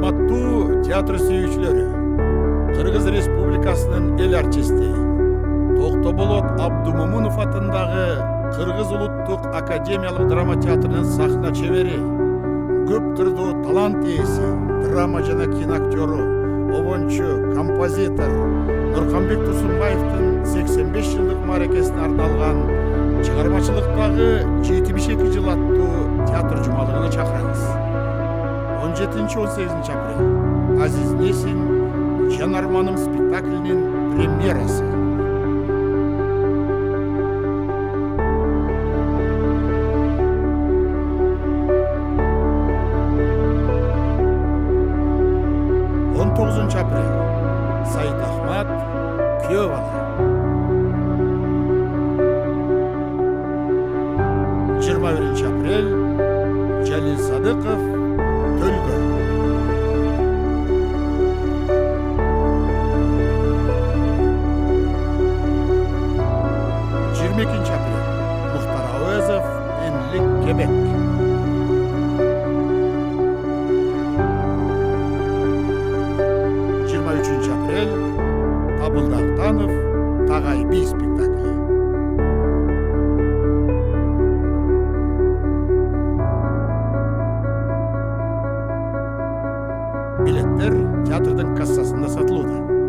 Урматтуу театр сүйүүчүлөрү, Кыргыз Республикасынын эл артисти Токтоболот Абдумомунов атындагы Кыргыз улуттук академиялык драма театрынын сахна чебери, көп кырдуу талант ээси, драма жана киноактёру, обончу, композитор Нурканбек Турсунбаевдин 85 жылдык мааракесине арналган чыгармачылыктагы 72 жыл аттуу театр жумалыгына чакырабыз. 17-18 апрель Азиз Несин Жан Арманым спектаклинин премьерасы. Апрель Саид Ахмат күйөө бала. 21 апрель Жалил Садыков төлгө. 22 апрель Мухтар Ауезов Энлик Кебек. 23 апрель Табылды Актанов Тагай би спектаклі. Билеттер театрдың кассасында сатылууда.